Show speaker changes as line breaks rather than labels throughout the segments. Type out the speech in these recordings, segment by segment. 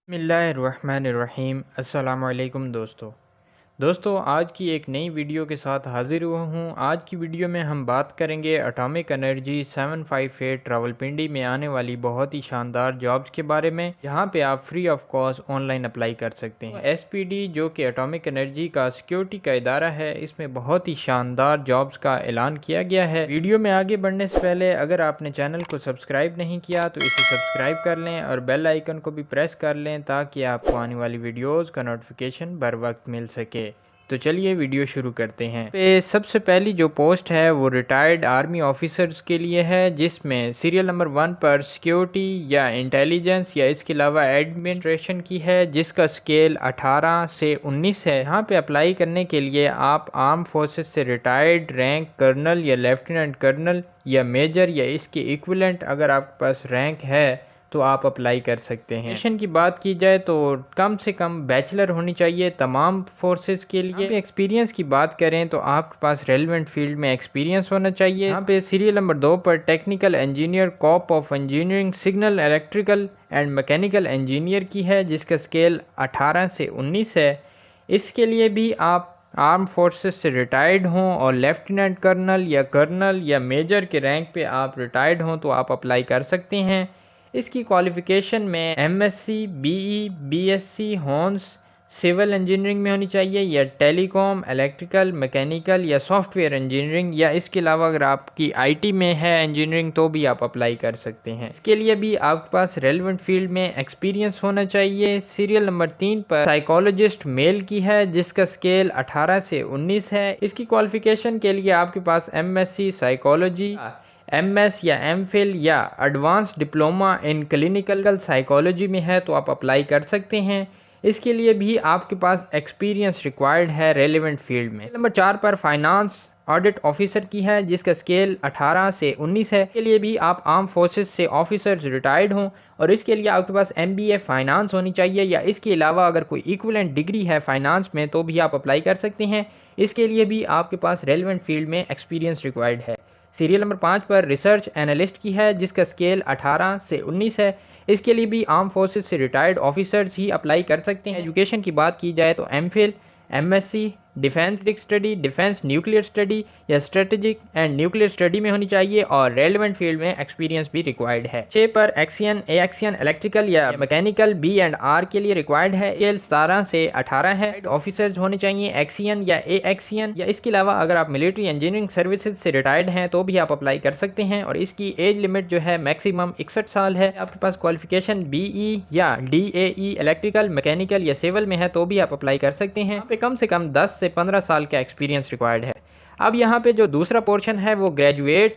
बिस्मिल्लाहिर्रहमानिर्रहीम। अस्सलामु अलैकुम दोस्तों, आज की एक नई वीडियो के साथ हाज़िर हुआ हूँ। आज की वीडियो में हम बात करेंगे एटॉमिक एनर्जी 758 रावलपिंडी में आने वाली बहुत ही शानदार जॉब्स के बारे में, जहाँ पे आप free of cost online apply कर सकते हैं। एसपीडी जो कि एटॉमिक एनर्जी का सिक्योरिटी का इदारा है, इसमें बहुत ही शानदार जॉब्स का ऐलान किया गया है। वीडियो में आगे बढ़ने से पहले अगर आपने चैनल को सब्सक्राइब नहीं किया तो इसे सब्सक्राइब कर लें और बेल आइकन को भी प्रेस कर लें ताकि आपको आने वाली वीडियोज़ का नोटिफिकेशन बर वक्त मिल सके। तो चलिए वीडियो शुरू करते हैं। सबसे पहली जो पोस्ट है वो रिटायर्ड आर्मी ऑफिसर्स के लिए है, जिसमें सीरियल नंबर 1 पर सिक्योरिटी या इंटेलिजेंस या इसके अलावा एडमिनिस्ट्रेशन की है, जिसका स्केल 18 से 19 है। यहाँ पे अप्लाई करने के लिए आप आर्म फोर्सेस से रिटायर्ड रैंक कर्नल या लेफ्टिनेंट कर्नल या मेजर या इसके इक्विवेलेंट अगर आपके पास रैंक है तो आप अप्लाई कर सकते हैं। एजुकेशन की बात की जाए तो कम से कम बैचलर होनी चाहिए तमाम फोर्सेस के लिए। एक्सपीरियंस की बात करें तो आपके पास रेलेवेंट फील्ड में एक्सपीरियंस होना चाहिए। यहाँ पे सीरियल नंबर 2 पर technical engineer corp of engineering signal electrical and mechanical engineer की है, जिसका स्केल 18 से 19 है। इसके लिए भी आप आर्म फोर्सेस से रिटायर्ड हों और लेफ्टिनेंट कर्नल या मेजर के रैंक पे आप रिटायर्ड हों तो आप अप्लाई कर सकते हैं। इसकी क्वालिफ़िकेशन में एमएससी, बीई, बीएससी, हॉर्न्स सिविल इंजीनियरिंग में होनी चाहिए या टेलीकॉम, इलेक्ट्रिकल, मैकेनिकल या सॉफ्टवेयर इंजीनियरिंग, या इसके अलावा अगर आपकी आईटी में है इंजीनियरिंग तो भी आप अप्लाई कर सकते हैं। इसके लिए भी आपके पास रेलेवेंट फील्ड में एक्सपीरियंस होना चाहिए। सीरियल नंबर 3 पर साइकोलॉजिस्ट मेल की है, जिसका स्केल 18 से 19 है। इसकी क्वालिफ़िकेशन के लिए आपके पास एमएससी साइकोलॉजी, एमएस या एमफिल या advance diploma in clinical psychology में है तो आप अप्लाई कर सकते हैं। इसके लिए भी आपके पास एक्सपीरियंस रिक्वायर्ड है रेलेवेंट फील्ड में। नंबर 4 पर फाइनेंस ऑडिट ऑफिसर की है, जिसका स्केल 18 से 19 है। इसके लिए भी आप आर्म फोर्सेस से ऑफिसर्स रिटायर्ड हों और इसके लिए आपके पास एमबीए फाइनेंस होनी चाहिए या इसके अलावा अगर कोई इक्विवेलेंट डिग्री है फाइनेंस में तो भी आप अप्लाई कर सकते हैं। इसके लिए भी आपके पास रेलेवेंट फील्ड में एक्सपीरियंस रिक्वायर्ड है। सीरियल नंबर 5 पर रिसर्च एनालिस्ट की है, जिसका स्केल 18 से 19 है। इसके लिए भी आर्म फोर्सेस से रिटायर्ड ऑफिसर्स ही अप्लाई कर सकते हैं। एजुकेशन की बात की जाए तो MPhil, MSc defence study, defence nuclear study या स्ट्रेटेजिक एंड न्यूक्लियर स्टडी में होनी चाहिए और रेलेवेंट फील्ड में एक्सपीरियंस भी रिक्वायर्ड है। 6 पर एक्सियन, एएक्सियन इलेक्ट्रिकल या मैकेनिकल बी&आर के लिए रिक्वायर्ड है। स्केल 17 से 18 है। ऑफिसर्स होने चाहिए एक्सियन या एएक्सियन, या इसके अलावा अगर आप मिलिट्री इंजीनियरिंग सर्विसेज से रिटायर्ड हैं तो भी आप अप्लाई कर सकते हैं और इसकी एज लिमिट जो है मैक्सिमम 61 साल है। आपके पास क्वालिफिकेशन बीई या डीएई इलेक्ट्रिकल, मैकेनिकल या सिविल में है तो भी आप अप्लाई कर सकते हैं। यहाँ पे कम से कम 10 से 15 साल का एक्सपीरियंस रिक्वायर्ड है। अब यहाँ पे जो दूसरा पोर्शन है वो ग्रेजुएट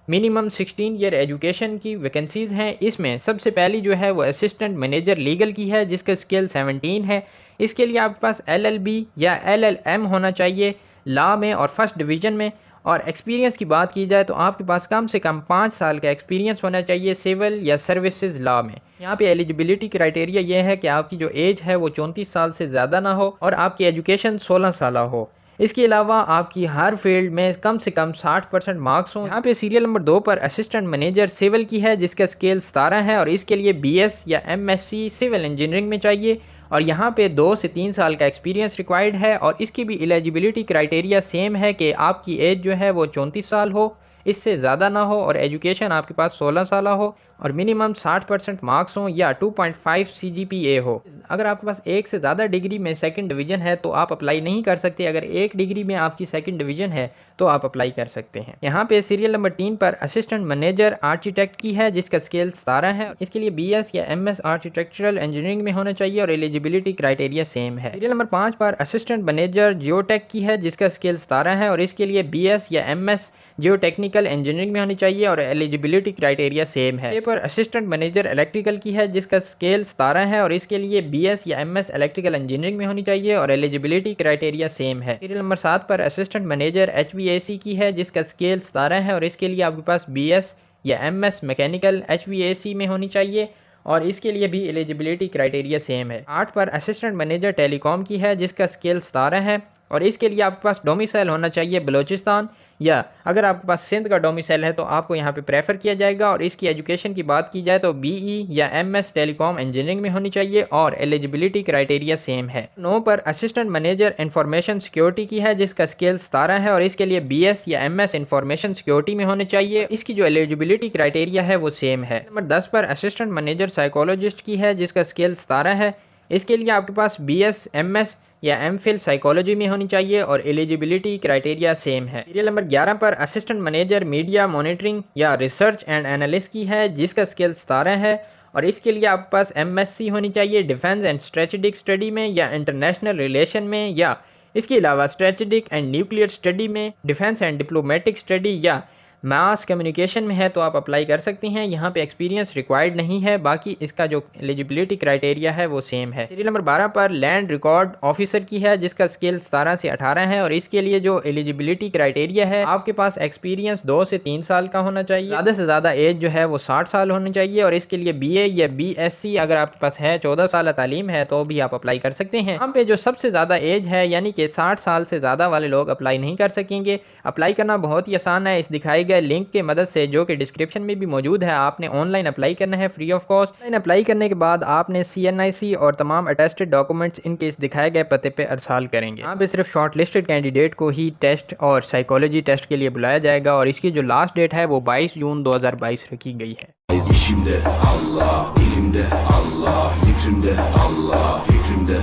मिनिमम 16 ईयर एजुकेशन की वैकेंसीज हैं। इसमें सबसे पहली जो है वो असिस्टेंट मैनेजर लीगल की है, जिसका स्केल 17 है। इसके लिए आपके पास एलएलबी या एलएलएम होना चाहिए लॉ में और फर्स्ट डिवीज़न में। और एक्सपीरियंस की बात की जाए तो आपके पास कम से कम 5 साल का एक्सपीरियंस होना चाहिए सिविल या सर्विसेज लॉ में। यहाँ पे एलिजिबिलिटी क्राइटेरिया ये है कि आपकी जो एज है वो 34 साल से ज़्यादा ना हो और आपकी एजुकेशन 16 साल हो। इसके अलावा आपकी हर फील्ड में कम से कम 60% मार्क्स हों। यहाँ पे सीरियल नंबर 2 पर असिस्टेंट मैनेजर सिविल की है, जिसका स्केल 17 है और इसके लिए बीएस या एमएससी सिविल इंजीनियरिंग में चाहिए और यहाँ पे 2 से 3 साल का एक्सपीरियंस रिक्वायर्ड है। और इसकी भी एलिजिबिलिटी क्राइटेरिया सेम है कि आपकी एज जो है वो 34 साल हो, इससे ज़्यादा ना हो और एजुकेशन आपके पास 16 साल हो और मिनिमम 60% मार्क्स हों या 2.5 CGPA हो। अगर आपके पास एक से ज़्यादा डिग्री में सेकंड डिवीज़न है तो आप अप्लाई नहीं कर सकते। अगर एक डिग्री में आपकी सेकंड डिवीज़न है तो आप अप्लाई कर सकते हैं। यहाँ पे सीरियल नंबर 3 पर असिस्टेंट मैनेजर आर्किटेक्ट की है, जिसका स्केल 17 है। इसके लिए बीएस या एमएस आर्किटेक्चरल इंजीनियरिंग में होना चाहिए और एलिजिबिलिटी क्राइटेरिया सेम है। सीरियल नंबर 5 पर असिस्टेंट मैनेजर जियोटेक की है, जिसका स्केल 17 है और इसके लिए बीएस या एमएस जियो टेक्निकल इंजीनियरिंग में होनी चाहिए और एलिजिबिलिटी क्राइटेरिया सेम है। पर असिस्टेंट मैनेजर इलेक्ट्रिकल की है, जिसका स्केल 17 है और इसके लिए बीएस या एमएस इलेक्ट्रिकल इंजीनियरिंग में होनी चाहिए और एलिजिबिलिटी क्राइटेरिया सेम है। सीरियल नंबर 7 पर असिस्टेंट मैनेजर एचवीएसी की है, जिसका स्केल 17 है और इसके लिए आपके पास बीएस या एमएस मैकेनिकल एचवीएसी में होनी चाहिए और इसके लिए भी एलिजिबिलिटी क्राइटेरिया सेम है। 8 पर असिस्टेंट मैनेजर टेलीकॉम की है, जिसका स्केल 17 है और इसके लिए आपके पास डोमिसाइल होना चाहिए बलूचिस्तान, या अगर आपके पास सिंध का डोमिसाइल है तो आपको यहाँ पे प्रेफर किया जाएगा। और इसकी एजुकेशन की बात की जाए तो बीई या एमएस टेलीकॉम इंजीनियरिंग में होनी चाहिए और एलिजिबिलिटी क्राइटेरिया सेम है। 9 पर असिस्टेंट मैनेजर इंफॉर्मेशन सिक्योरिटी की है जिसका स्केल 17 है और इसके लिए बीएस या एमएस इंफॉर्मेशन सिक्योरिटी में होने चाहिए। इसकी जो एलिजिबिलिटी क्राइटेरिया है वो सेम है। नंबर 10 पर असिस्टेंट मैनेजर साइकोलॉजिस्ट की है जिसका स्केल 17 है। इसके लिए आपके पास बीएस एमएस या एमफिल साइकोलॉजी में होनी चाहिए और एलिजिबिलिटी क्राइटेरिया सेम है। सीरियल नंबर 11 पर असिस्टेंट मैनेजर मीडिया मॉनिटरिंग या रिसर्च एंड एनालिस्ट की है जिसका स्केल 17 है और इसके लिए आपके पास एमएससी होनी चाहिए डिफेंस एंड स्ट्रेटेजिक स्टडी में या इंटरनेशनल रिलेशन में, या इसके अलावा स्ट्रेटेजिक एंड न्यूक्लियर स्टडी में, डिफेंस एंड डिप्लोमेटिक स्टडी या मास कम्युनिकेशन में है तो आप अप्लाई कर सकते हैं। यहाँ पे एक्सपीरियंस रिक्वायर्ड नहीं है, बाकी इसका जो एलिजिबिलिटी क्राइटेरिया है वो सेम है। सीरियल नंबर 12 पर लैंड रिकॉर्ड ऑफिसर की है जिसका स्केल 17 से 18 है और इसके लिए जो एलिजिबिलिटी क्राइटेरिया है आपके पास एक्सपीरियंस 2 से 3 साल का होना चाहिए, ज़्यादा से ज़्यादा एज जो है वो 60 साल होनी चाहिए और इसके लिए बीए या बीएससी अगर आपके पास है 14 साल तालीम है तो भी आप अप्लाई कर सकते हैं। यहाँ पे जो सबसे ज़्यादा एज है यानी कि 60 साल से ज़्यादा वाले लोग अप्लाई नहीं कर सकेंगे। अप्लाई करना बहुत ही आसान है, इस दिखाए गए लिंक की मदद से जो कि डिस्क्रिप्शन में भी मौजूद है। आपने ऑनलाइन अप्लाई करना है free of cost. Online apply करने के बाद आपने CNIC और तमाम अटेस्टेड डॉक्यूमेंट्स इनके इस दिखाए गए पते पे अरसाल करेंगे। यहाँ पे सिर्फ शॉर्ट लिस्टेड कैंडिडेट को ही टेस्ट और साइकोलॉजी टेस्ट के लिए बुलाया जाएगा और इसकी जो लास्ट डेट है वो 22 जून 2022 रखी गई है।
İşimde Allah, dilimde Allah, zikrimde Allah, fikrimde